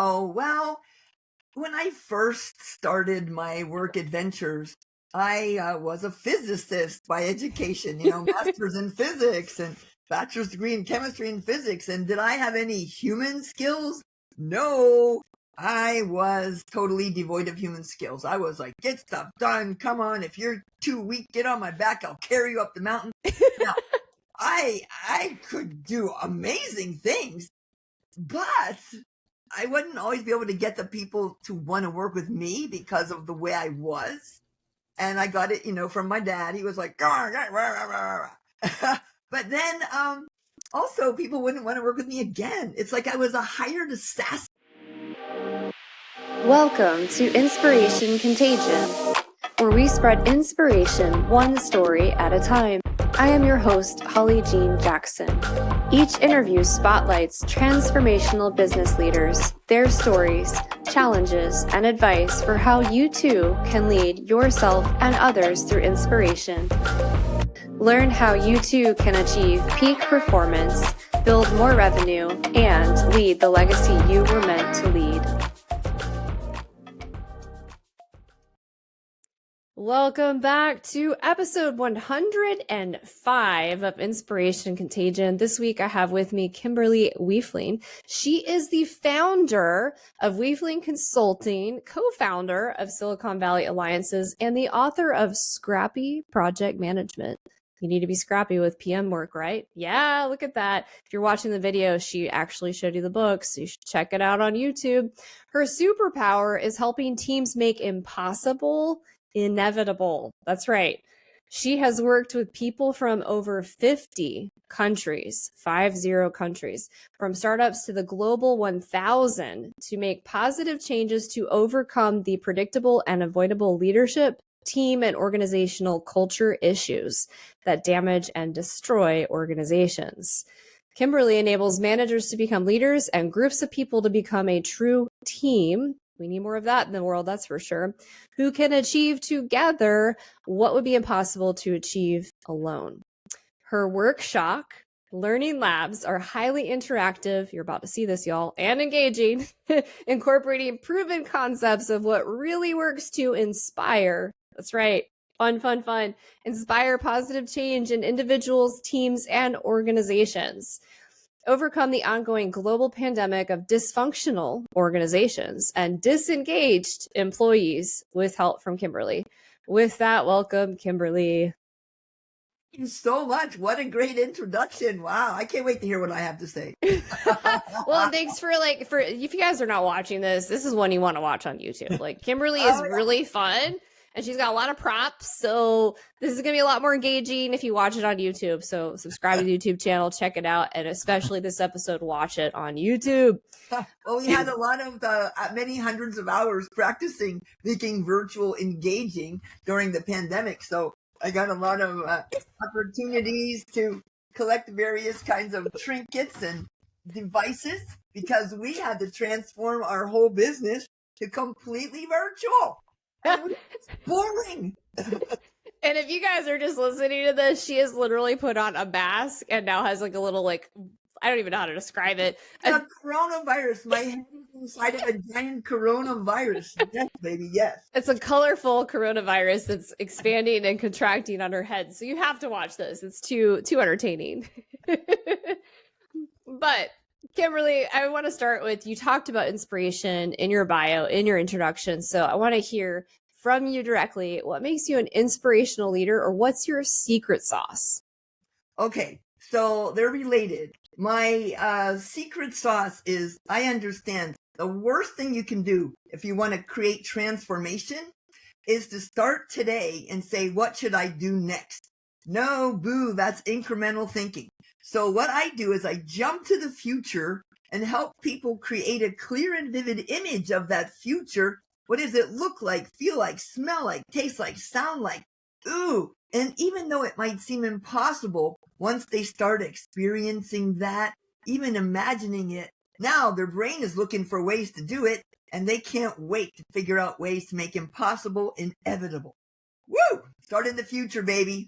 Oh, well, when I first started my work adventures, I was a physicist by education, master's in physics and bachelor's degree in chemistry and physics. And did I have any human skills? No, I was totally devoid of human skills. I was like, get stuff done. Come on. If you're too weak, get on my back. I'll carry you up the mountain. Now, I could do amazing things, but I wouldn't always be able to get the people to want to work with me because of the way I was. And I got it, from my dad. He was like, but then, also people wouldn't want to work with me again. It's like I was a hired assassin. Welcome to Inspiration Contagion, where we spread inspiration one story at a time. I am your host, Holly Jean Jackson. Each interview spotlights transformational business leaders, their stories, challenges, and advice for how you too can lead yourself and others through inspiration. Learn how you too can achieve peak performance, build more revenue, and lead the legacy you were meant to lead. Welcome back to episode 105 of Inspiration Contagion. This week I have with me Kimberly Wiefling. She is the founder of Wiefling Consulting, co-founder of Silicon Valley Alliances, and the author of Scrappy Project Management. You need to be scrappy with PM work, right? Yeah, look at that. If you're watching the video, she actually showed you the book, so you should check it out on YouTube. Her superpower is helping teams make impossible inevitable. That's right. She has worked with people from over 50 countries, 50 countries, from startups to the global 1000 to make positive changes to overcome the predictable and avoidable leadership, team, and organizational culture issues that damage and destroy organizations. Kimberly enables managers to become leaders and groups of people to become a true team. We need more of that in the world, that's for sure, who can achieve together what would be impossible to achieve alone. Her workshop, learning labs are highly interactive, you're about to see this, y'all, and engaging, incorporating proven concepts of what really works to inspire. That's right. Fun. Inspire positive change in individuals, teams, and organizations. Overcome the ongoing global pandemic of dysfunctional organizations and disengaged employees with help from Kimberly. With that, welcome, Kimberly. Thank you so much. What a great introduction. Wow. I can't wait to hear what I have to say. Well, thanks for if you guys are not watching this is one you want to watch on YouTube. Like Kimberly is really fun. And she's got a lot of props. So this is going to be a lot more engaging if you watch it on YouTube. So subscribe to the YouTube channel, check it out. And especially this episode, watch it on YouTube. Well, we had a lot of many hundreds of hours practicing making virtual engaging during the pandemic. So I got a lot of opportunities to collect various kinds of trinkets and devices because we had to transform our whole business to completely virtual. It's boring. And if you guys are just listening to this, she has literally put on a mask and now has like a little I don't even know how to describe it. A coronavirus. My head is inside of a giant coronavirus. Yes, baby, yes. It's a colorful coronavirus that's expanding and contracting on her head. So you have to watch this. It's too entertaining. But Kimberly, I want to start with, you talked about inspiration in your bio, in your introduction. So I want to hear from you directly, what makes you an inspirational leader, or what's your secret sauce? Okay, so they're related. My secret sauce is I understand the worst thing you can do if you want to create transformation is to start today and say, what should I do next? No, boo, that's incremental thinking. So what I do is I jump to the future and help people create a clear and vivid image of that future. What does it look like, feel like, smell like, taste like, sound like? Ooh, and even though it might seem impossible, once they start experiencing that, even imagining it, now their brain is looking for ways to do it, and they can't wait to figure out ways to make impossible inevitable. Woo! Start in the future, baby.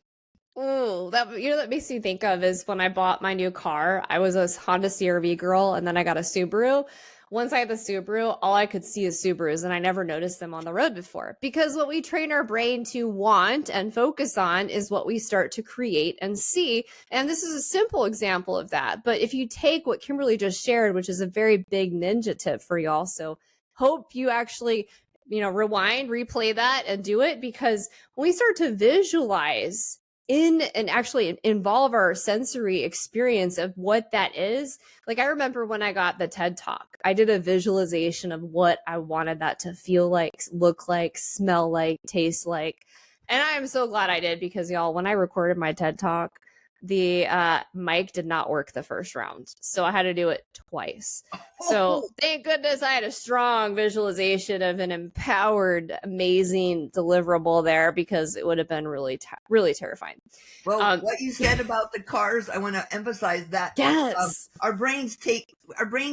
Ooh, that makes me think of is when I bought my new car. I was a Honda CR-V girl, and then I got a Subaru. once I had the Subaru, all I could see is Subarus, and I never noticed them on the road before. Because what we train our brain to want and focus on is what we start to create and see. And this is a simple example of that. But if you take what Kimberly just shared, which is a very big ninja tip for y'all, so hope you actually, rewind, replay that and do it, because when we start to visualize in and actually involve our sensory experience of what that is. Like I remember when I got the TED Talk, I did a visualization of what I wanted that to feel like, look like, smell like, taste like. And I am so glad I did, because y'all, when I recorded my TED Talk, the mic did not work the first round. So I had to do it twice. So thank goodness I had a strong visualization of an empowered, amazing deliverable there, because it would have been really, really terrifying. Well, what you said about the cars, I want to emphasize that. Yes. Our brains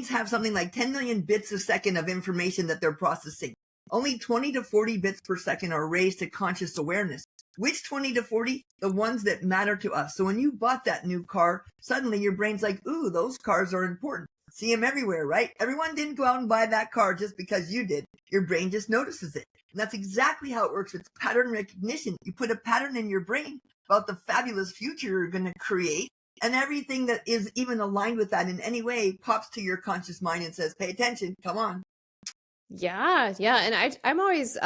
have something like 10 million bits a second of information that they're processing. Only 20 to 40 bits per second are raised to conscious awareness. Which 20 to 40? The ones that matter to us. So when you bought that new car, suddenly your brain's like, ooh, those cars are important. See them everywhere, right? Everyone didn't go out and buy that car just because you did. Your brain just notices it. And that's exactly how it works with pattern recognition. You put a pattern in your brain about the fabulous future you're going to create, and everything that is even aligned with that in any way pops to your conscious mind and says, pay attention, come on. Yeah. And I'm always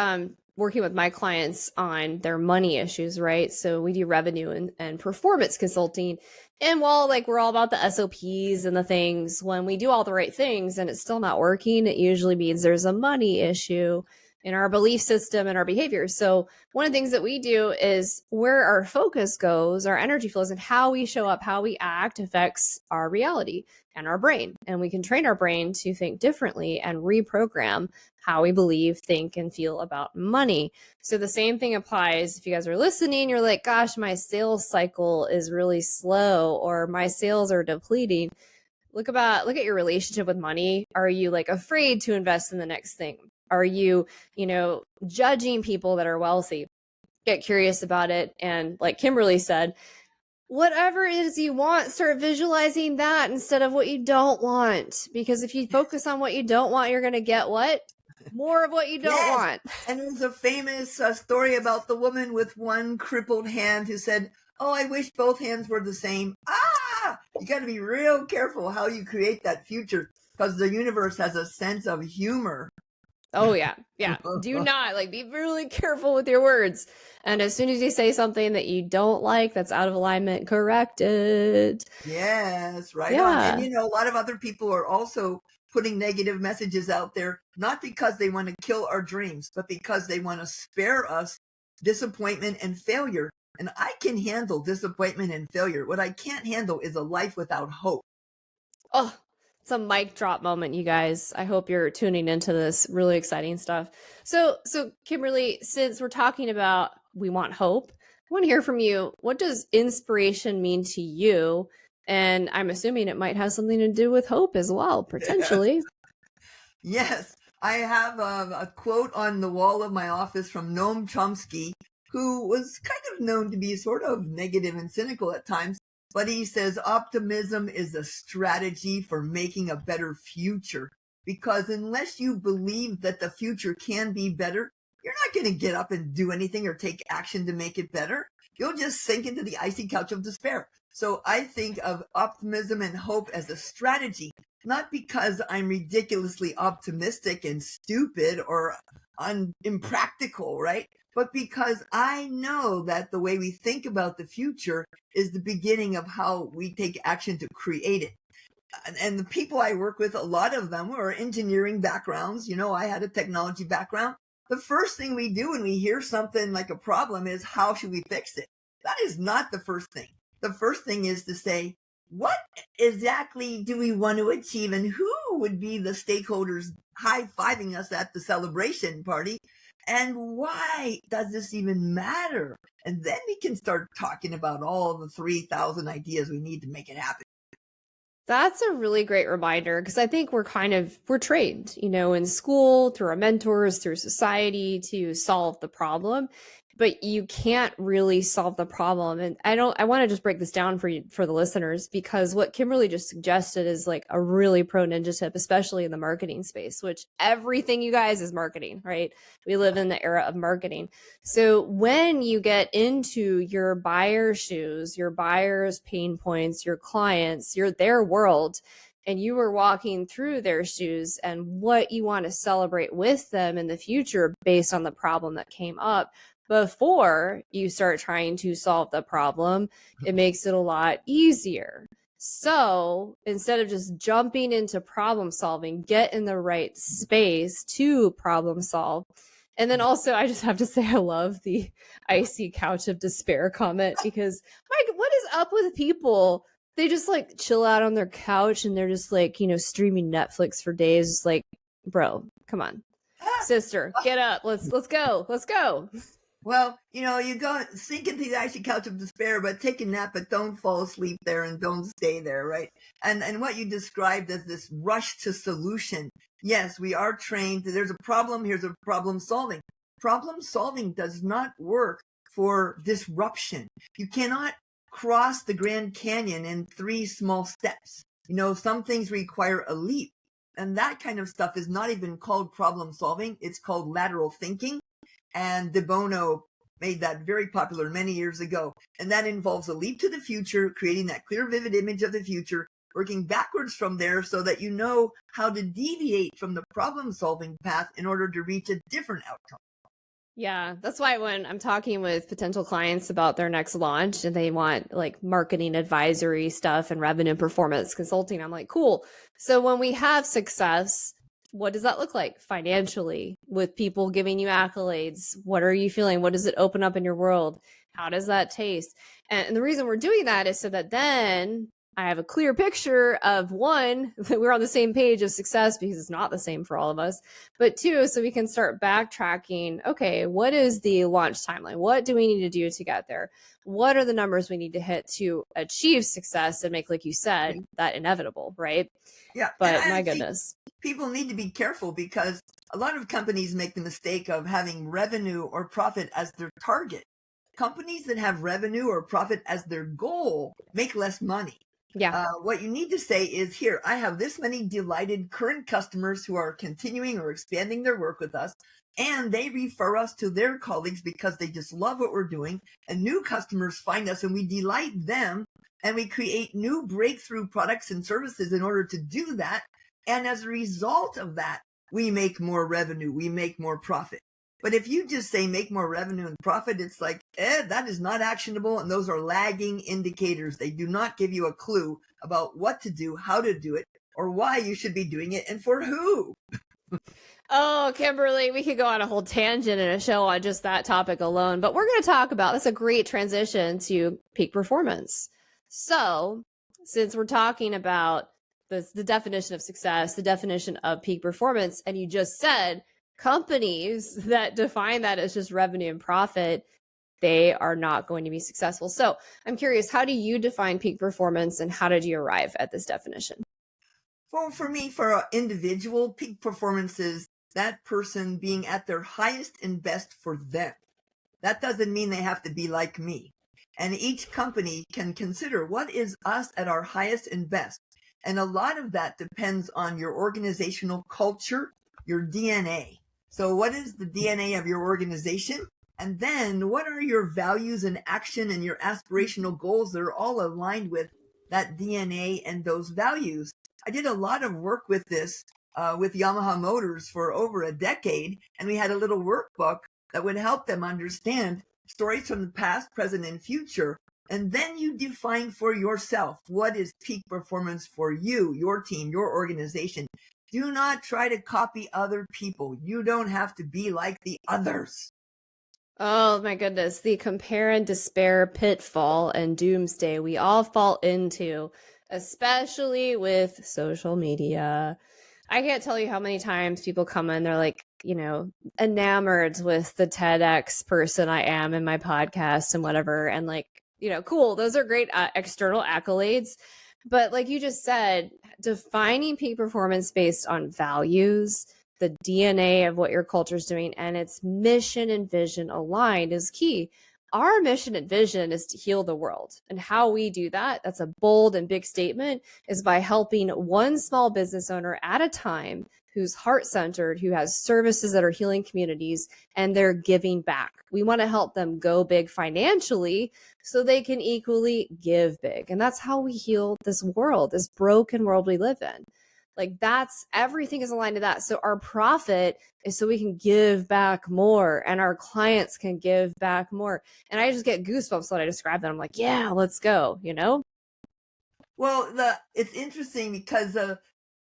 working with my clients on their money issues, right? So we do revenue and performance consulting. And while like we're all about the SOPs and the things, when we do all the right things and it's still not working, it usually means there's a money issue in our belief system and our behavior. So one of the things that we do is where our focus goes, our energy flows, and how we show up, how we act affects our reality and our brain. And we can train our brain to think differently and reprogram how we believe, think, and feel about money. So the same thing applies if you guys are listening, you're like, gosh, my sales cycle is really slow, or my sales are depleting. Look at your relationship with money. Are you like afraid to invest in the next thing? Are you, judging people that are wealthy? Get curious about it. And like Kimberly said, whatever it is you want, start visualizing that instead of what you don't want. Because if you focus on what you don't want, you're going to get what? More of what you don't want. And there's a famous story about the woman with one crippled hand who said, oh, I wish both hands were the same. You got to be real careful how you create that future, because the universe has a sense of humor. Oh, yeah. Do not be really careful with your words. And as soon as you say something that you don't like, that's out of alignment, correct it. Yes, right on. And a lot of other people are also putting negative messages out there, not because they want to kill our dreams, but because they want to spare us disappointment and failure. And I can handle disappointment and failure. What I can't handle is a life without hope. Oh, it's a mic drop moment, you guys. I hope you're tuning into this really exciting stuff. So Kimberly, since we're talking about we want hope, I want to hear from you. What does inspiration mean to you? And I'm assuming it might have something to do with hope as well, potentially. Yes, I have a quote on the wall of my office from Noam Chomsky, who was kind of known to be sort of negative and cynical at times. But he says optimism is a strategy for making a better future, because unless you believe that the future can be better, you're not going to get up and do anything or take action to make it better. You'll just sink into the icy couch of despair. So I think of optimism and hope as a strategy, not because I'm ridiculously optimistic and stupid or impractical, right? But because I know that the way we think about the future is the beginning of how we take action to create it. And the people I work with, a lot of them are engineering backgrounds. I had a technology background. The first thing we do when we hear something like a problem is, how should we fix it? That is not the first thing. The first thing is to say, what exactly do we want to achieve, and who would be the stakeholders high-fiving us at the celebration party? And why does this even matter? And then we can start talking about all the 3,000 ideas we need to make it happen. That's a really great reminder, because I think we're trained, in school, through our mentors, through society, to solve the problem. but you can't really solve the problem. And I want to just break this down for you, for the listeners, because what Kimberly just suggested is like a really pro ninja tip, especially in the marketing space, which everything, you guys, is marketing, right? We live in the era of marketing. So when you get into your buyer's shoes, your buyer's pain points, your clients, their world, and you were walking through their shoes and what you want to celebrate with them in the future based on the problem that came up, before you start trying to solve the problem, it makes it a lot easier. So instead of just jumping into problem solving, get in the right space to problem solve. And then also, I just have to say, I love the icy couch of despair comment, because, Mike, what is up with people? They just like chill out on their couch and they're just like, streaming Netflix for days. It's like, bro, come on, sister, get up. Let's go. Well, you go sink into the icy couch of despair, but take a nap, but don't fall asleep there and don't stay there, right? And what you described as this rush to solution. Yes, we are trained. There's a problem. Here's a problem solving. Problem solving does not work for disruption. You cannot cross the Grand Canyon in 3 small steps. Some things require a leap. And that kind of stuff is not even called problem solving. It's called lateral thinking. And De Bono made that very popular many years ago. And that involves a leap to the future, creating that clear, vivid image of the future, working backwards from there so that you know how to deviate from the problem-solving path in order to reach a different outcome. Yeah, that's why when I'm talking with potential clients about their next launch and they want like marketing advisory stuff and revenue performance consulting, I'm like, cool. So when we have success, what does that look like financially, with people giving you accolades? What are you feeling? What does it open up in your world? How does that taste? And the reason we're doing that is so that then I have a clear picture of, one, that we're on the same page of success, because it's not the same for all of us, but two, so we can start backtracking. Okay, what is the launch timeline? What do we need to do to get there? What are the numbers we need to hit to achieve success and make, like you said, that inevitable, right? Yeah. But my goodness. People need to be careful, because a lot of companies make the mistake of having revenue or profit as their target. Companies that have revenue or profit as their goal make less money. Yeah. What you need to say is, here, I have this many delighted current customers who are continuing or expanding their work with us, and they refer us to their colleagues because they just love what we're doing. And new customers find us and we delight them, and we create new breakthrough products and services in order to do that. And as a result of that, we make more revenue, we make more profit. But if you just say make more revenue and profit, it's like, that is not actionable. And those are lagging indicators. They do not give you a clue about what to do, how to do it, or why you should be doing it, and for who. Oh, Kimberly, we could go on a whole tangent in a show on just that topic alone, but we're going to talk about, that's a great transition to peak performance. So since we're talking about the definition of success, the definition of peak performance, and you just said companies that define that as just revenue and profit, they are not going to be successful. So I'm curious, how do you define peak performance, and how did you arrive at this definition? Well, for me, for an individual, peak performance is that person being at their highest and best for them. That doesn't mean they have to be like me. And each company can consider what is us at our highest and best. And a lot of that depends on your organizational culture, your DNA. So what is the DNA of your organization? And then what are your values and action and your aspirational goals that are all aligned with that DNA and those values? I did a lot of work with this with Yamaha Motors for over a decade, and we had a little workbook that would help them understand stories from the past, present, and future. And then you define for yourself what is peak performance for you, your team, your organization. Do not try to copy other people. You don't have to be like the others. Oh my goodness, the compare and despair pitfall and doomsday we all fall into, especially with social media. I can't tell you how many times people come in, they're like, enamored with the TEDx person I am in my podcast and whatever. And like, cool. Those are great external accolades. But like you just said, defining peak performance based on values, the DNA of what your culture is doing, and it's mission and vision aligned is key. Our mission and vision is to heal the world. And how we do that, that's a bold and big statement, is by helping one small business owner at a time who's heart-centered, who has services that are healing communities, and they're giving back. We want to help them go big financially so they can equally give big. And that's how we heal this world, this broken world we live in. Like that's everything is aligned to that. So our profit is so we can give back more and our clients can give back more. And I just get goosebumps when I describe that. I'm like, yeah, let's go, you know? Well, it's interesting because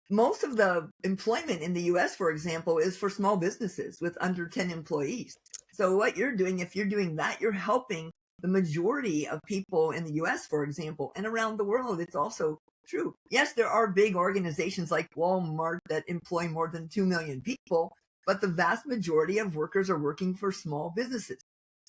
most of the employment in the US, for example, is for small businesses with under 10 employees. So what you're doing, if you're doing that, you're helping the majority of people in the US, for example, and around the world. It's also true. Yes, there are big organizations like Walmart that employ more than 2 million people, but the vast majority of workers are working for small businesses.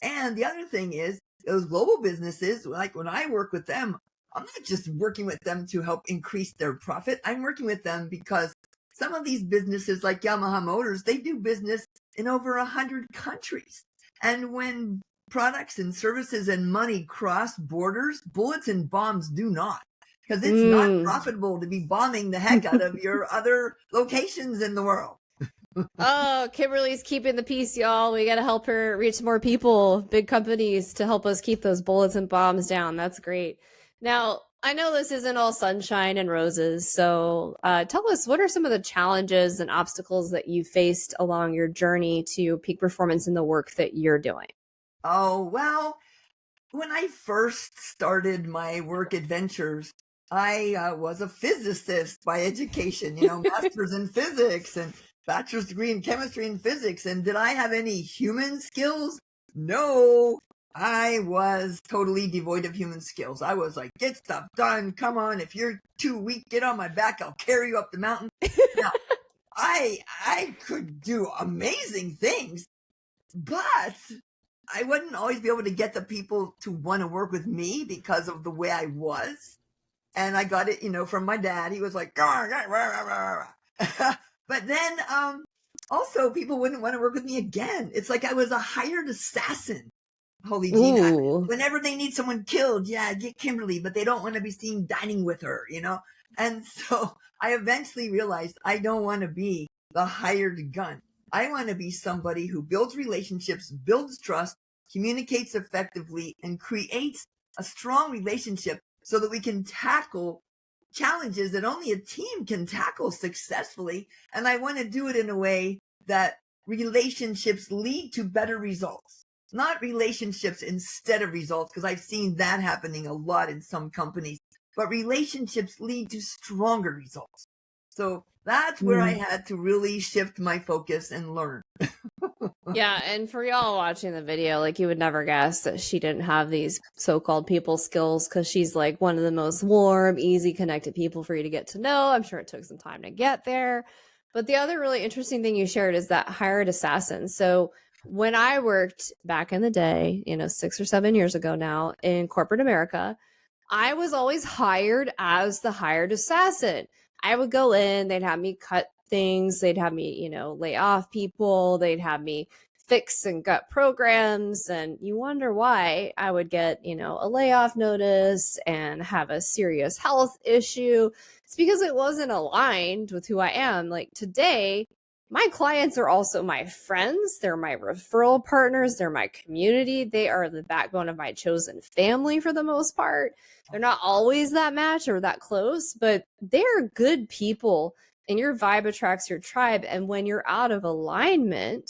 And the other thing is, those global businesses, like when I work with them, I'm not just working with them to help increase their profit. I'm working with them because some of these businesses like Yamaha Motors, they do business in over 100 countries. And when products and services and money cross borders, bullets and bombs do not. Because it's not profitable to be bombing the heck out of your other locations in the world. Oh, Kimberly's keeping the peace, y'all. We got to help her reach more people, big companies to help us keep those bullets and bombs down. That's great. Now, I know this isn't all sunshine and roses. So tell us, what are some of the challenges and obstacles that you faced along your journey to peak performance in the work that you're doing? Oh, well, when I first started my work adventures, I was a physicist by education, master's in physics and bachelor's degree in chemistry and physics. And did I have any human skills? No, I was totally devoid of human skills. I was like, get stuff done. Come on. If you're too weak, get on my back. I'll carry you up the mountain. Now, I could do amazing things, but I wouldn't always be able to get the people to want to work with me because of the way I was. And I got it, from my dad. He was like, but then, also people wouldn't want to work with me again. It's like I was a hired assassin. Holy Gina. Whenever they need someone killed, yeah, get Kimberly, but they don't want to be seen dining with her, And so I eventually realized I don't want to be the hired gun. I want to be somebody who builds relationships, builds trust, communicates effectively, and creates a strong relationship so that we can tackle challenges that only a team can tackle successfully. And I want to do it in a way that relationships lead to better results, not relationships instead of results, because I've seen that happening a lot in some companies, but relationships lead to stronger results. So that's where I had to really shift my focus and learn. Yeah, and for y'all watching the video, like you would never guess that she didn't have these so-called people skills because she's like one of the most warm, easy connected people for you to get to know. I'm sure it took some time to get there. But the other really interesting thing you shared is that hired assassin. So when I worked back in the day, 6 or 7 years ago now in corporate America, I was always hired as the hired assassin. I would go in, they'd have me cut things, they'd have me, lay off people, they'd have me fix and gut programs. And you wonder why I would get, a layoff notice and have a serious health issue. It's because it wasn't aligned with who I am. Like today, my clients are also my friends. They're my referral partners. They're my community. They are the backbone of my chosen family for the most part. They're not always that match or that close, but they're good people, and your vibe attracts your tribe. And when you're out of alignment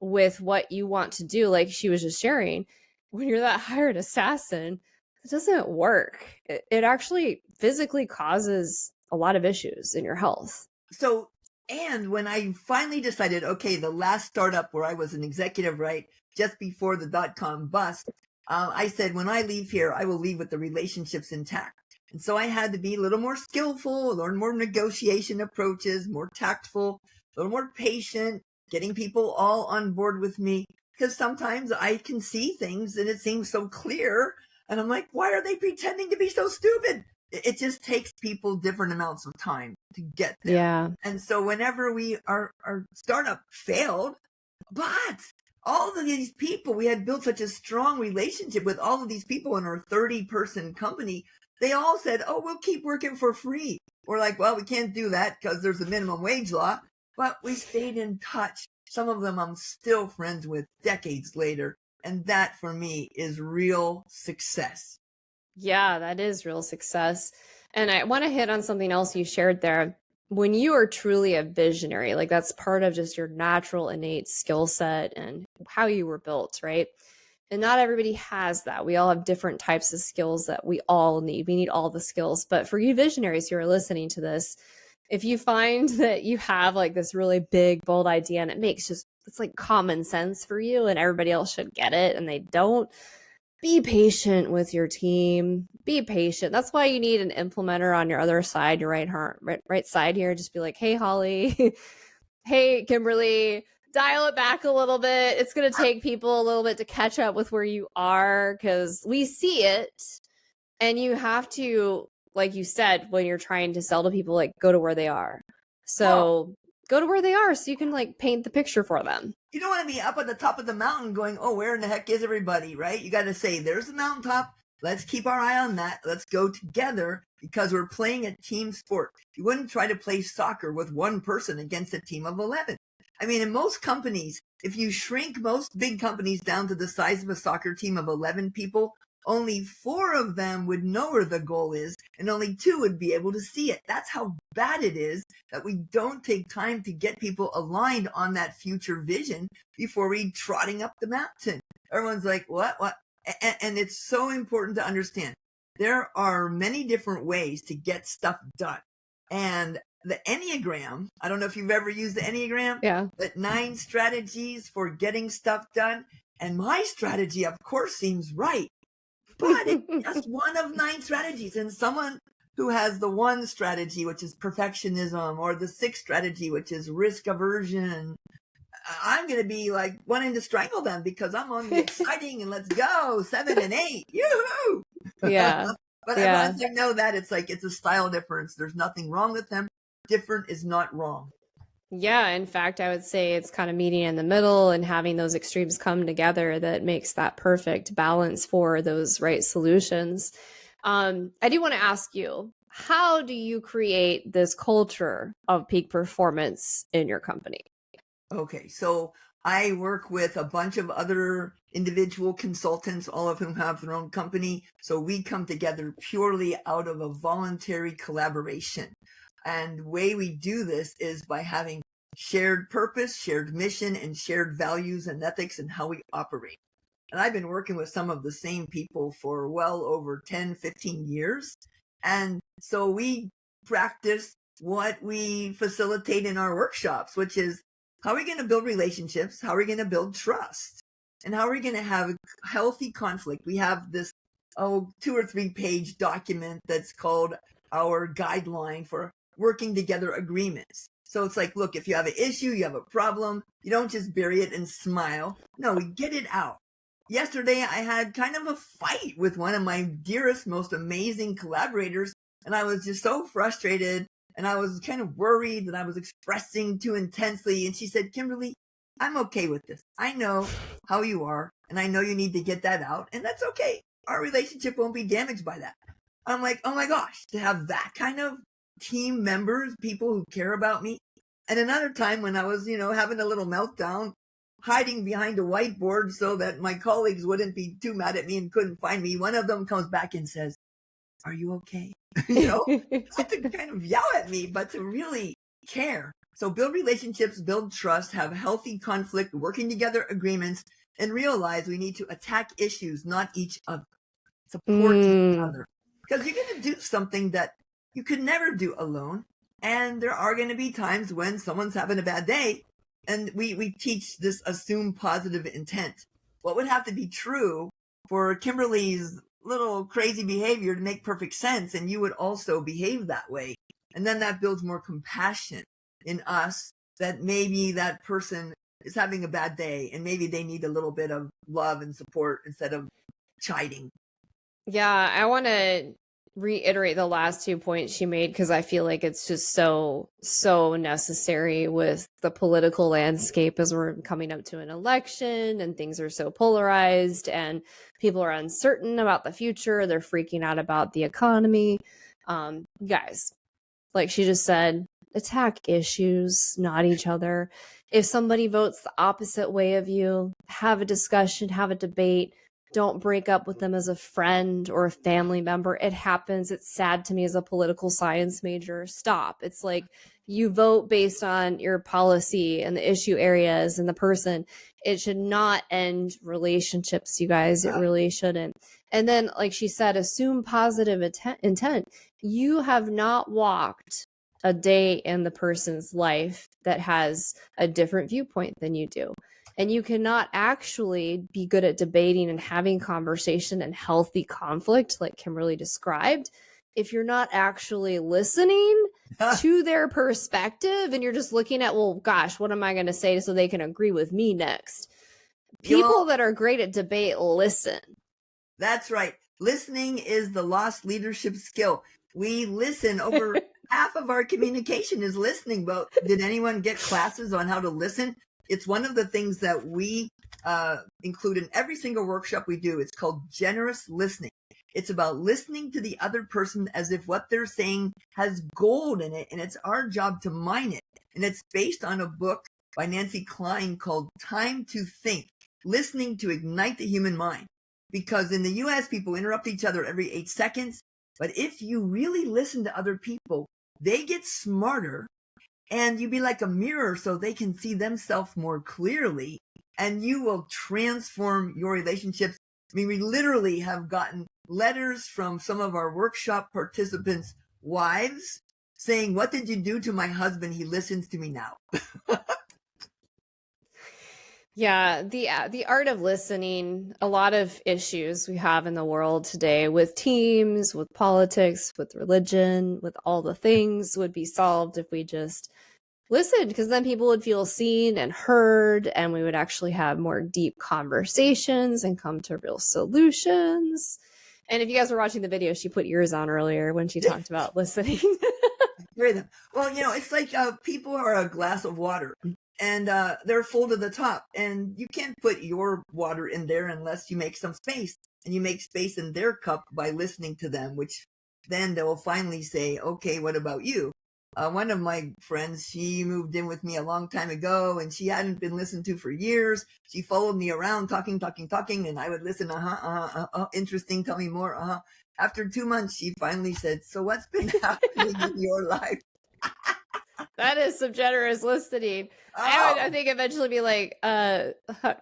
with what you want to do, like she was just sharing, when you're that hired assassin, it doesn't work. It actually physically causes a lot of issues in your health. So, and when I finally decided, okay, the last startup where I was an executive, right, just before the dot-com bust, I said, when I leave here, I will leave with the relationships intact. And so I had to be a little more skillful, learn more negotiation approaches, more tactful, a little more patient, getting people all on board with me. Because sometimes I can see things and it seems so clear. And I'm like, why are they pretending to be so stupid? It just takes people different amounts of time to get there. Yeah. And so whenever our startup failed, but all of these people, we had built such a strong relationship with all of these people in our 30-person company. They all said, oh, we'll keep working for free. We're like, well, we can't do that because there's a minimum wage law, but we stayed in touch. Some of them I'm still friends with decades later. And that for me is real success. Yeah, that is real success. And I want to hit on something else you shared there. When you are truly a visionary, like that's part of just your natural innate skill set and how you were built, right? And not everybody has that. We all have different types of skills that we all need. We need all the skills. But for you visionaries who are listening to this, if you find that you have like this really big, bold idea and it makes just, it's like common sense for you and everybody else should get it and they don't, be patient with your team. Be patient. That's why you need an implementer on your other side, your right side here. Just be like, hey, Holly, hey, Kimberly, dial it back a little bit. It's going to take people a little bit to catch up with where you are because we see it. And you have to, like you said, when you're trying to sell to people, like go to where they are. So go to where they are so you can like paint the picture for them. You don't want to be up at the top of the mountain going, oh, where in the heck is everybody, right? You got to say, there's the mountaintop. Let's keep our eye on that. Let's go together because we're playing a team sport. You wouldn't try to play soccer with one person against a team of 11. I mean, in most companies, if you shrink most big companies down to the size of a soccer team of 11 people, only 4 of them would know where the goal is and only 2 would be able to see it. That's how bad it is that we don't take time to get people aligned on that future vision before we trotting up the mountain. Everyone's like, what? And it's so important to understand. There are many different ways to get stuff done. And the Enneagram, I don't know if you've ever used the Enneagram, Yeah. but 9 strategies for getting stuff done. And my strategy, of course, seems right. But it's just one of 9 strategies. And someone who has the 1 strategy, which is perfectionism, or the 6 strategy, which is risk aversion, I'm going to be like wanting to strangle them because I'm on the exciting and let's go 7 and 8. Yoo-hoo! Yeah. But once I know that, it's like, it's a style difference. There's nothing wrong with them. Different is not wrong. Yeah, in fact, I would say it's kind of meeting in the middle and having those extremes come together that makes that perfect balance for those right solutions. I do want to ask you, how do you create this culture of peak performance in your company? Okay, so I work with a bunch of other individual consultants, all of whom have their own company. So we come together purely out of a voluntary collaboration. And the way we do this is by having shared purpose, shared mission, and shared values and ethics and how we operate. And I've been working with some of the same people for well over 10, 15 years. And so we practice what we facilitate in our workshops, which is how are we going to build relationships? How are we going to build trust? And how are we going to have healthy conflict? We have this 2 or 3 page document that's called our guideline for working together agreements. So it's like, look, if you have an issue, you have a problem, you don't just bury it and smile. No, we get it out. Yesterday, I had kind of a fight with one of my dearest, most amazing collaborators, and I was just so frustrated, and I was kind of worried that I was expressing too intensely. And she said, Kimberly, I'm okay with this. I know how you are, and I know you need to get that out, and that's okay. Our relationship won't be damaged by that. I'm like, oh my gosh, to have that kind of team members, people who care about me. And another time when I was, having a little meltdown, hiding behind a whiteboard so that my colleagues wouldn't be too mad at me and couldn't find me, one of them comes back and says, are you okay? Not to kind of yell at me, but to really care. So build relationships, build trust, have healthy conflict, working together agreements, and realize we need to attack issues, not each other. Support each other. Because you're going to do something that you could never do alone. And there are going to be times when someone's having a bad day. And we teach this assume positive intent. What would have to be true for Kimberly's little crazy behavior to make perfect sense? And you would also behave that way. And then that builds more compassion in us that maybe that person is having a bad day and maybe they need a little bit of love and support instead of chiding. Yeah, I want to reiterate the last 2 points she made because I feel like it's just so necessary with the political landscape as we're coming up to an election and things are so polarized and people are uncertain about the future. They're freaking out about the economy. Guys, like she just said, attack issues, not each other. If somebody votes the opposite way of you, have a discussion, have a debate. Don't break up with them as a friend or a family member. It happens. It's sad to me as a political science major. Stop. It's like you vote based on your policy and the issue areas and the person. It should not end relationships, you guys. It really shouldn't. And then, like she said, assume positive intent. You have not walked a day in the person's life that has a different viewpoint than you do. And you cannot actually be good at debating and having conversation and healthy conflict like Kimberly described if you're not actually listening to their perspective and you're just looking at, well, gosh, what am I going to say so they can agree with me next? People that are great at debate listen. That's right. Listening is the lost leadership skill. We listen. Over half of our communication is listening. But did anyone get classes on how to listen? It's one of the things that we include in every single workshop we do. It's called generous listening. It's about listening to the other person as if what they're saying has gold in it, and it's our job to mine it. And it's based on a book by Nancy Klein called Time to Think, Listening to Ignite the Human Mind. Because in the US, people interrupt each other every 8 seconds. But if you really listen to other people, they get smarter and you be like a mirror so they can see themselves more clearly and you will transform your relationships. I mean, we literally have gotten letters from some of our workshop participants' wives saying, "What did you do to my husband? He listens to me now." Yeah, the art of listening, a lot of issues we have in the world today with teams, with politics, with religion, with all the things would be solved if we just listened, because then people would feel seen and heard and we would actually have more deep conversations and come to real solutions. And if you guys were watching the video, she put ears on earlier when she talked about listening. Well, it's like people are a glass of water. And they're full to the top. And you can't put your water in there unless you make some space. And you make space in their cup by listening to them, which then they will finally say, okay, what about you? One of my friends, she moved in with me a long time ago, and she hadn't been listened to for years. She followed me around, talking, and I would listen, interesting, tell me more, After 2 months, she finally said, so what's been happening in your life? That is some generous listening. Oh. I think eventually be like,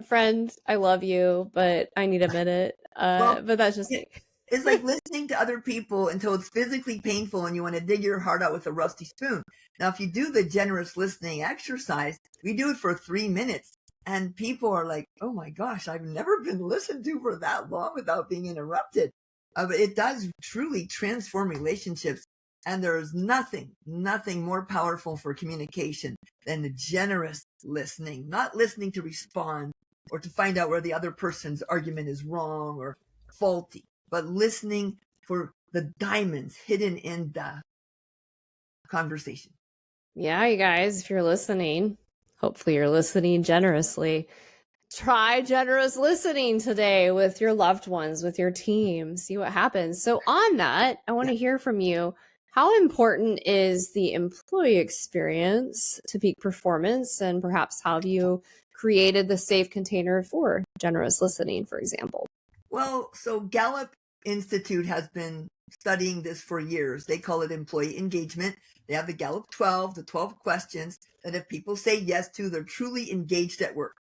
friend, I love you, but I need a minute. But that's just me. It's like listening to other people until it's physically painful and you want to dig your heart out with a rusty spoon. Now, if you do the generous listening exercise, we do it for 3 minutes and people are like, oh my gosh, I've never been listened to for that long without being interrupted. But it does truly transform relationships. And there's nothing more powerful for communication than the generous listening, not listening to respond or to find out where the other person's argument is wrong or faulty, but listening for the diamonds hidden in the conversation. Yeah, you guys, if you're listening, hopefully you're listening generously. Try generous listening today with your loved ones, with your team, see what happens. So on that, I want to hear from you. How important is the employee experience to peak performance? And perhaps how have you created the safe container for generous listening, for example? Well, so Gallup Institute has been studying this for years. They call it employee engagement. They have the Gallup 12, the 12 questions that if people say yes to, they're truly engaged at work.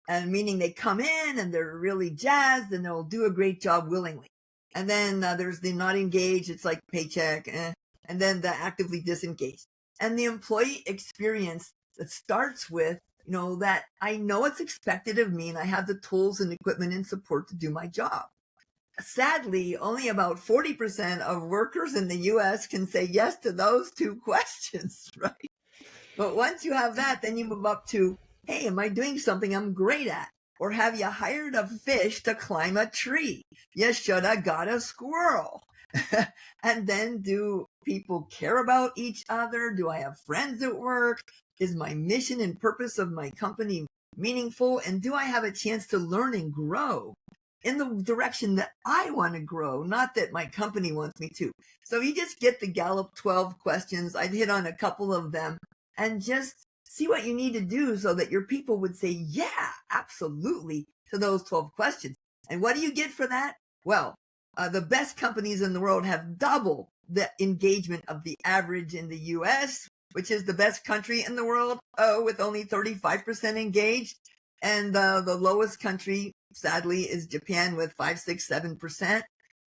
And meaning they come in and they're really jazzed and they'll do a great job willingly. And then there's the not engaged. It's like paycheck. And then the actively disengaged. And the employee experience that starts with, that I know it's expected of me and I have the tools and equipment and support to do my job. Sadly, only about 40% of workers in the US can say yes to those 2 questions, right? But once you have that, then you move up to, hey, am I doing something I'm great at? Or have you hired a fish to climb a tree? You should have got a squirrel. And then, do people care about each other? Do I have friends at work? Is my mission and purpose of my company meaningful? And do I have a chance to learn and grow in the direction that I want to grow, not that my company wants me to? So you just get the Gallup 12 questions. I've hit on a couple of them, and just see what you need to do so that your people would say, yeah, absolutely, to those 12 questions. And what do you get for that? Well, the best companies in the world have double the engagement of the average in the US, which is the best country in the world, with only 35% engaged. And the lowest country, sadly, is Japan with 5, 6, 7%.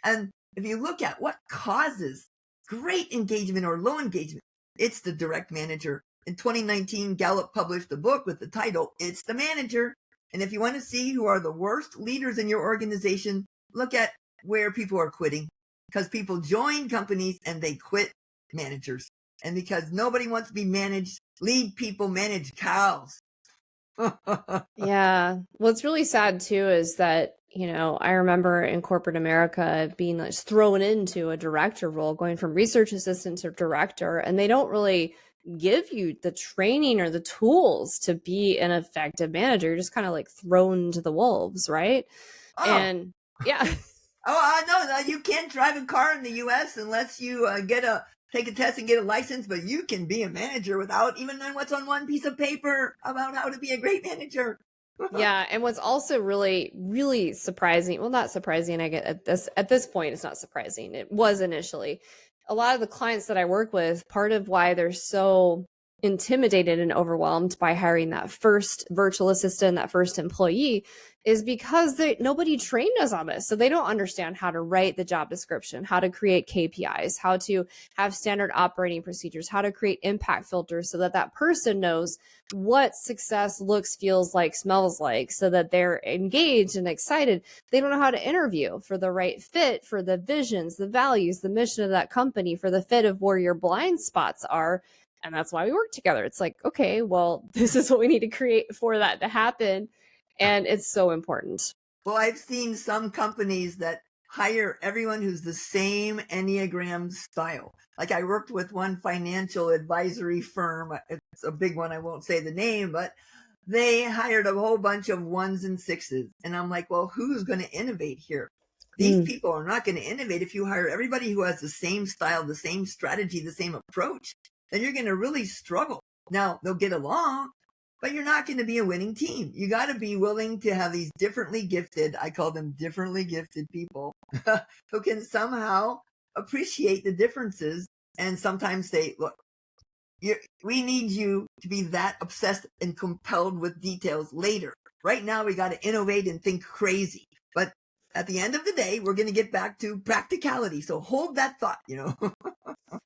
And if you look at what causes great engagement or low engagement, it's the direct manager. In 2019, Gallup published a book with the title, It's the Manager. And if you want to see who are the worst leaders in your organization, look at where people are quitting, because people join companies and they quit managers. And because nobody wants to be managed, lead people manage cows. Yeah. What's really sad too is that, I remember in corporate America being like thrown into a director role, going from research assistant to director, and they don't really give you the training or the tools to be an effective manager. You're just kind of like thrown to the wolves, right? And yeah. No, you can't drive a car in the U.S. unless you take a test and get a license, but you can be a manager without even knowing what's on one piece of paper about how to be a great manager. Yeah, and what's also really, really surprising, well, not surprising, I get at this point, it's not surprising. It was initially. A lot of the clients that I work with, part of why they're so intimidated and overwhelmed by hiring that first virtual assistant, that first employee, is because nobody trained us on this. So they don't understand how to write the job description, how to create KPIs, how to have standard operating procedures, how to create impact filters so that that person knows what success looks, feels like, smells like, so that they're engaged and excited. They don't know how to interview for the right fit, for the visions, the values, the mission of that company, for the fit of where your blind spots are. And that's why we work together. It's like, okay, well, this is what we need to create for that to happen. And it's so important. Well, I've seen some companies that hire everyone who's the same Enneagram style. Like, I worked with one financial advisory firm. It's a big one. I won't say the name, but they hired a whole bunch of 1s and 6s. And I'm like, well, who's going to innovate here? These people are not going to innovate if you hire everybody who has the same style, the same strategy, the same approach. Then you're going to really struggle. Now, they'll get along, but you're not going to be a winning team. You got to be willing to have these differently gifted, I call them differently gifted people, who can somehow appreciate the differences and sometimes say, look, we need you to be that obsessed and compelled with details later. Right now, we got to innovate and think crazy. But at the end of the day, we're going to get back to practicality. So hold that thought,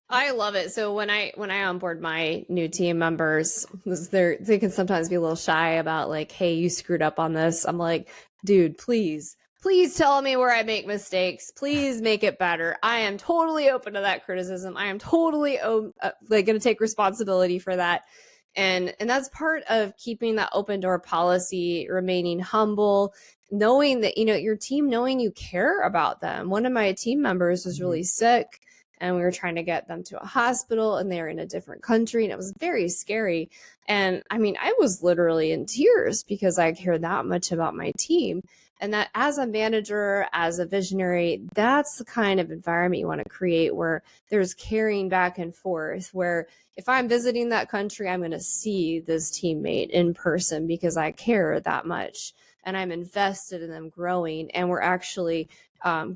I love it. So when I onboard my new team members, they can sometimes be a little shy about like, hey, you screwed up on this. I'm like, dude, please tell me where I make mistakes. Please make it better. I am totally open to that criticism. I am totally going to take responsibility for that. And that's part of keeping that open door policy, remaining humble, knowing that, your team, knowing you care about them. One of my team members was really sick, and we were trying to get them to a hospital, and they were in a different country, and it was very scary. And I mean, I was literally in tears because I care that much about my team. And that as a manager, as a visionary, that's the kind of environment you want to create, where there's caring back and forth, where if I'm visiting that country, I'm going to see this teammate in person because I care that much and I'm invested in them growing, and we're actually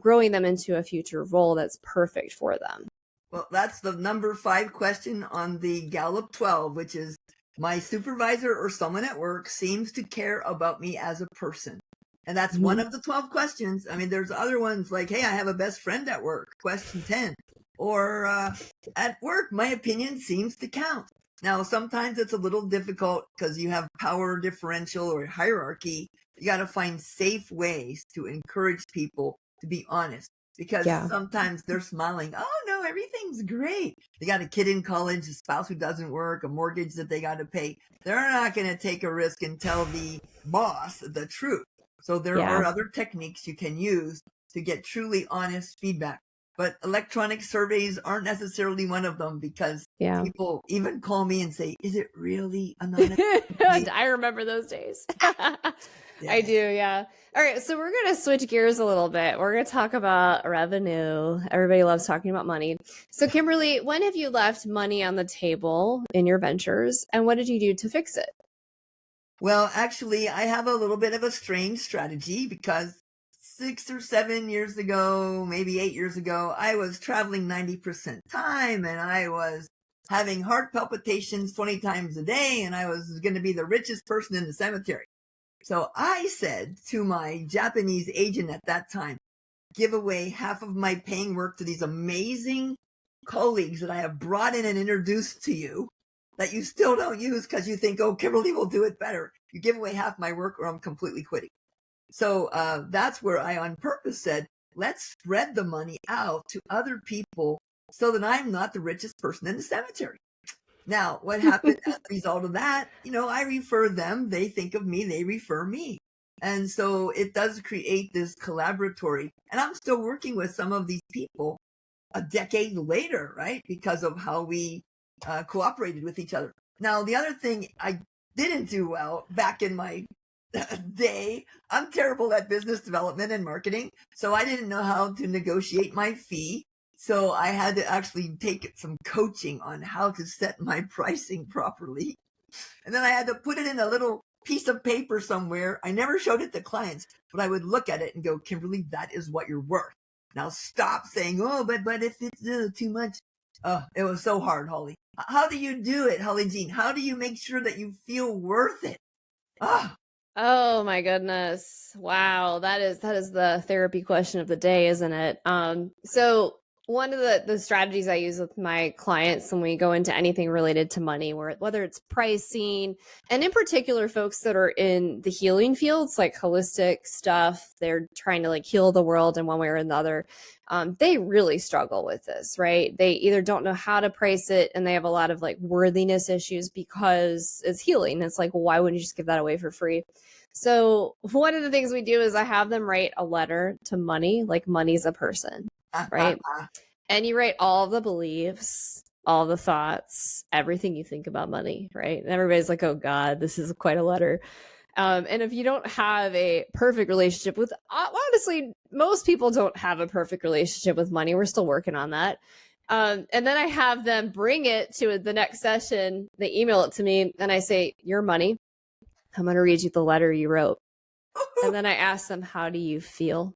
growing them into a future role that's perfect for them. Well, that's the number 5 question on the Gallup 12, which is, my supervisor or someone at work seems to care about me as a person. And that's one of the 12 questions. I mean, there's other ones like, hey, I have a best friend at work, question 10. Or at work, my opinion seems to count. Now, sometimes it's a little difficult because you have power differential or hierarchy. You got to find safe ways to encourage people to be honest, because sometimes they're smiling. Oh, no, everything's great. They got a kid in college, a spouse who doesn't work, a mortgage that they got to pay. They're not going to take a risk and tell the boss the truth. So there are other techniques you can use to get truly honest feedback. but electronic surveys aren't necessarily one of them because Yeah. people even call me and say, is it really anonymous? I remember those days. I do, yeah. All right, so we're going to switch gears a little bit. We're going to talk about revenue. Everybody loves talking about money. So, Kimberly, when have you left money on the table in your ventures, and what did you do to fix it? Well, actually, I have a little bit of a strange strategy because 6 or 7 years ago, maybe 8 years ago, I was traveling 90% time and I was having heart palpitations 20 times a day and I was going to be the richest person in the cemetery. So I said to my Japanese agent at that time, give away half of my paying work to these amazing colleagues that I have brought in and introduced to you that you still don't use because you think, oh, Kimberly will do it better. You give away half my work or I'm completely quitting. So that's where I on purpose said, let's spread the money out to other people so that I'm not the richest person in the cemetery. Now, what happened as a result of that? I refer them. They think of me. They refer me. And so it does create this collaboratory. And I'm still working with some of these people a decade later, right? Because of how we cooperated with each other. Now, the other thing I didn't do well back in my day, I'm terrible at business development and marketing. So I didn't know how to negotiate my fee. So I had to actually take some coaching on how to set my pricing properly. And then I had to put it in a little piece of paper somewhere. I never showed it to clients, but I would look at it and go, Kimberly, that is what you're worth. Now stop saying, oh, but if it's too much. Oh, it was so hard, Holly. How do you do it, Holly Jean? How do you make sure that you feel worth it? Ah. Oh my goodness. Wow. That is the therapy question of the day, isn't it? So one of the strategies I use with my clients when we go into anything related to money, whether it's pricing, and in particular, folks that are in the healing fields, like holistic stuff, they're trying to like heal the world in one way or another. They really struggle with this, right? They either don't know how to price it and they have a lot of like worthiness issues because it's healing. It's like, well, why wouldn't you just give that away for free? So one of the things we do is I have them write a letter to money, like money's a person, right? And you write all the beliefs, all the thoughts, everything you think about money, right? And everybody's like, oh God, this is quite a letter. And if you don't have a perfect relationship with, honestly, most people don't have a perfect relationship with money. We're still working on that. And then I have them bring it to the next session. They email it to me and I say, your money. I'm going to read you the letter you wrote. And then I ask them, how do you feel?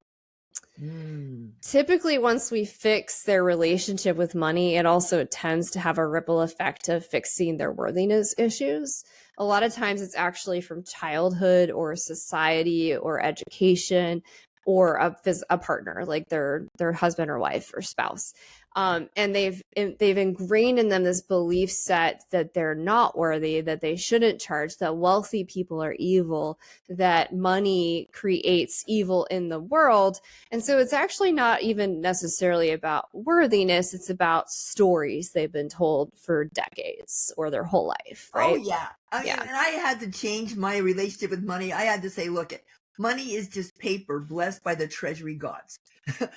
Typically, once we fix their relationship with money, it also tends to have a ripple effect of fixing their worthiness issues. A lot of times it's actually from childhood or society or education or a partner, like their husband or wife or spouse. And they've ingrained in them this belief set that they're not worthy, that they shouldn't charge, that wealthy people are evil, that money creates evil in the world. And so it's actually not even necessarily about worthiness. It's about stories they've been told for decades or their whole life, right? Oh, yeah. And I had to change my relationship with money. I had to say, look, money is just paper blessed by the treasury gods.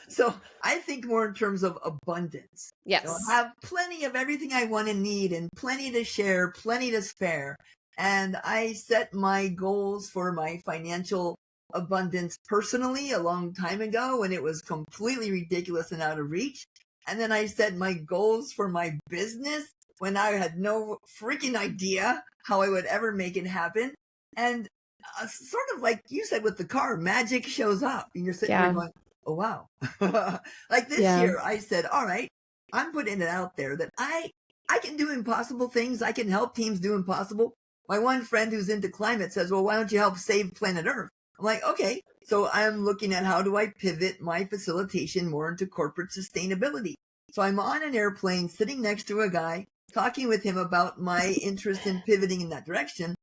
So I think more in terms of abundance. Yes. I have plenty of everything I want and need and plenty to share, plenty to spare. And I set my goals for my financial abundance personally a long time ago when it was completely ridiculous and out of reach. And then I set my goals for my business when I had no freaking idea how I would ever make it happen. And sort of like you said with the car, magic shows up and you're sitting there going, oh, wow. Like this year, I said, all right, I'm putting it out there that I can do impossible things. I can help teams do impossible. My one friend who's into climate says, well, why don't you help save planet Earth? I'm like, okay. So I'm looking at how do I pivot my facilitation more into corporate sustainability. So I'm on an airplane sitting next to a guy, talking with him about my interest in pivoting in that direction.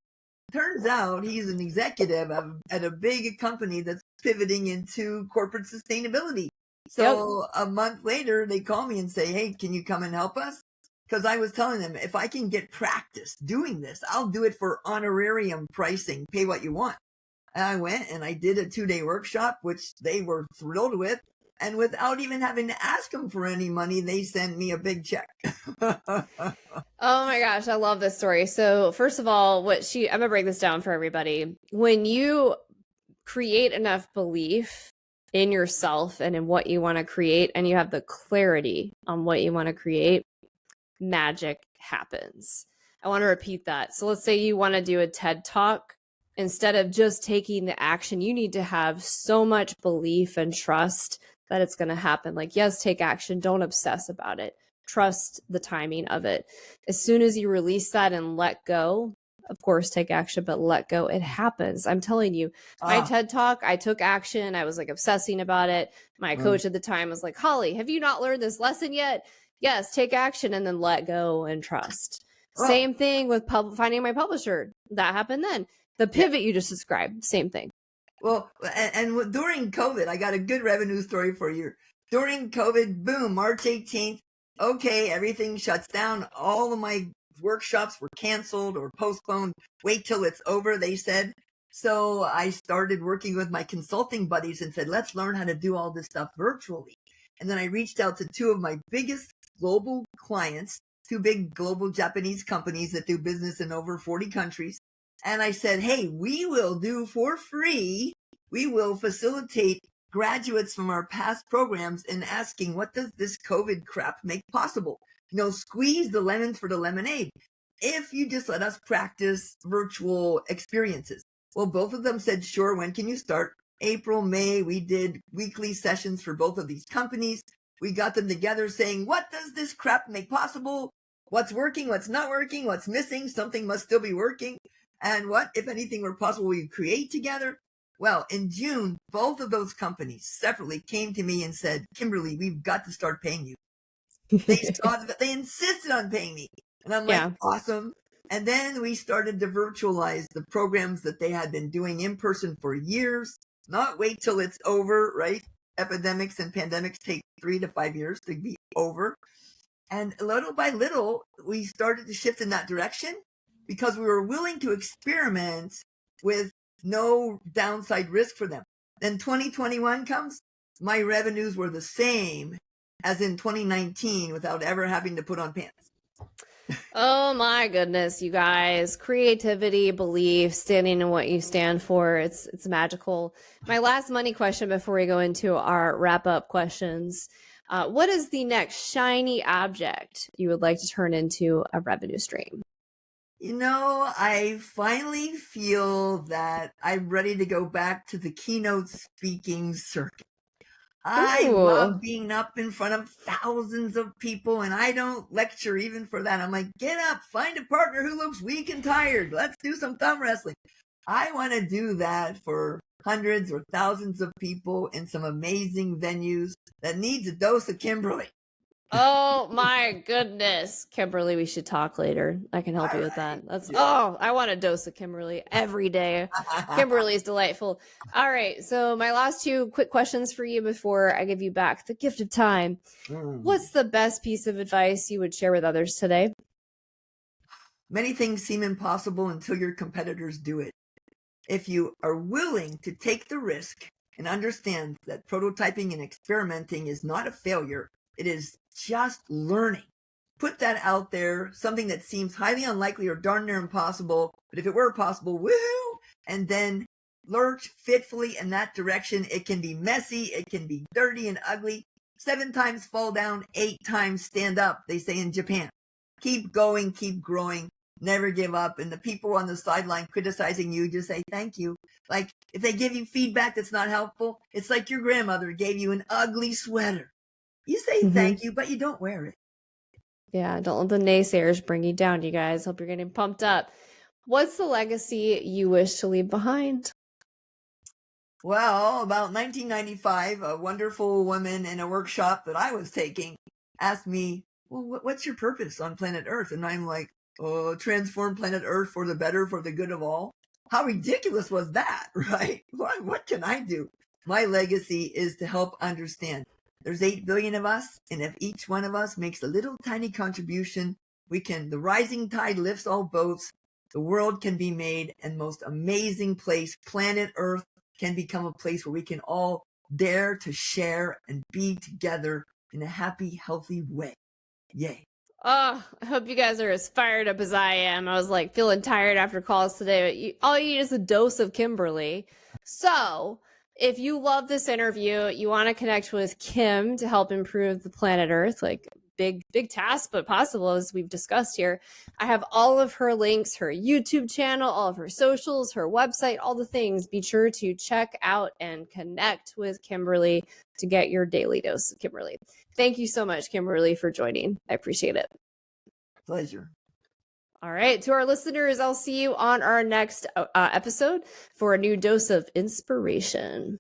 Turns out he's an executive at a big company that's pivoting into corporate sustainability. So a month later, they call me and say, hey, can you come and help us? Because I was telling them, if I can get practice doing this, I'll do it for honorarium pricing, pay what you want. And I went and I did a 2-day workshop, which they were thrilled with. And without even having to ask them for any money, they send me a big check. Oh my gosh, I love this story. So, first of all, I'm gonna break this down for everybody. When you create enough belief in yourself and in what you want to create, and you have the clarity on what you want to create, magic happens. I want to repeat that. So, let's say you want to do a TED Talk. Instead of just taking the action, you need to have so much belief and trust that it's going to happen. Like, yes, take action. Don't obsess about it. Trust the timing of it. As soon as you release that and let go, of course, take action, but let go. It happens. I'm telling you, my TED Talk, I took action. I was like obsessing about it. My coach at the time was like, Holly, have you not learned this lesson yet? Yes, take action and then let go and trust. Same thing with finding my publisher. That happened then. The pivot you just described, same thing. Well, and during COVID, I got a good revenue story for you. During COVID, boom, March 18th, okay, everything shuts down. All of my workshops were canceled or postponed. Wait till it's over, they said. So I started working with my consulting buddies and said, let's learn how to do all this stuff virtually. And then I reached out to two of my biggest global clients, two big global Japanese companies that do business in over 40 countries. And I said, hey, we will do for free. We will facilitate graduates from our past programs in asking, what does this COVID crap make possible? Squeeze the lemons for the lemonade. If you just let us practice virtual experiences. Well, both of them said, sure, when can you start? April, May, we did weekly sessions for both of these companies. We got them together saying, what does this crap make possible? What's working? What's not working? What's missing? Something must still be working. And what, if anything, were possible we create together? Well, in June, both of those companies separately came to me and said, Kimberly, we've got to start paying you. They insisted on paying me. And I'm like, awesome. And then we started to virtualize the programs that they had been doing in person for years, not wait till it's over, right? Epidemics and pandemics take 3 to 5 years to be over. And little by little, we started to shift in that direction because we were willing to experiment with no downside risk for them. Then 2021 comes, my revenues were the same as in 2019 without ever having to put on pants. Oh my goodness, you guys. Creativity, belief, standing in what you stand for. It's magical. My last money question before we go into our wrap-up questions. What is the next shiny object you would like to turn into a revenue stream? I finally feel that I'm ready to go back to the keynote speaking circuit. I love being up in front of thousands of people, and I don't lecture even for that. I'm like, get up, find a partner who looks weak and tired. Let's do some thumb wrestling. I want to do that for hundreds or thousands of people in some amazing venues that needs a dose of Kimberly. Oh my goodness. Kimberly, we should talk later. I can help you with that. I want a dose of Kimberly every day. Kimberly is delightful. All right. So my last two quick questions for you before I give you back the gift of time. What's the best piece of advice you would share with others today? Many things seem impossible until your competitors do it. If you are willing to take the risk and understand that prototyping and experimenting is not a failure, it is just learning. Put that out there, something that seems highly unlikely or darn near impossible, but if it were possible, woohoo! And then lurch fitfully in that direction. It can be messy, it can be dirty and ugly. 7 times fall down, 8 times stand up, they say in Japan. Keep going, keep growing, never give up. And the people on the sideline criticizing you, just say thank you. Like if they give you feedback that's not helpful, it's like your grandmother gave you an ugly sweater. You say thank you, but you don't wear it. Yeah, don't let the naysayers bring you down, you guys. Hope you're getting pumped up. What's the legacy you wish to leave behind? Well, about 1995, a wonderful woman in a workshop that I was taking asked me, well, what's your purpose on planet Earth? And I'm like, transform planet Earth for the better, for the good of all. How ridiculous was that, right? What can I do? My legacy is to help understand. There's 8 billion of us, and if each one of us makes a little tiny contribution, the rising tide lifts all boats, the world can be made, and most amazing place, planet Earth, can become a place where we can all dare to share and be together in a happy, healthy way. Yay. Oh, I hope you guys are as fired up as I am. I was like feeling tired after calls today, but all you need is a dose of Kimberly. So if you love this interview, you want to connect with Kim to help improve the planet Earth, like big task, but possible as we've discussed here. I have all of her links, her YouTube channel, all of her socials, her website, all the things. Be sure to check out and connect with Kimberly to get your daily dose of Kimberly. Thank you so much, Kimberly, for joining. I appreciate it. Pleasure. All right. To our listeners, I'll see you on our next episode for a new dose of inspiration.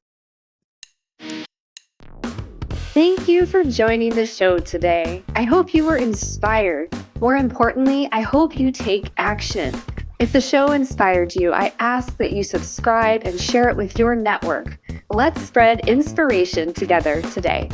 Thank you for joining the show today. I hope you were inspired. More importantly, I hope you take action. If the show inspired you, I ask that you subscribe and share it with your network. Let's spread inspiration together today.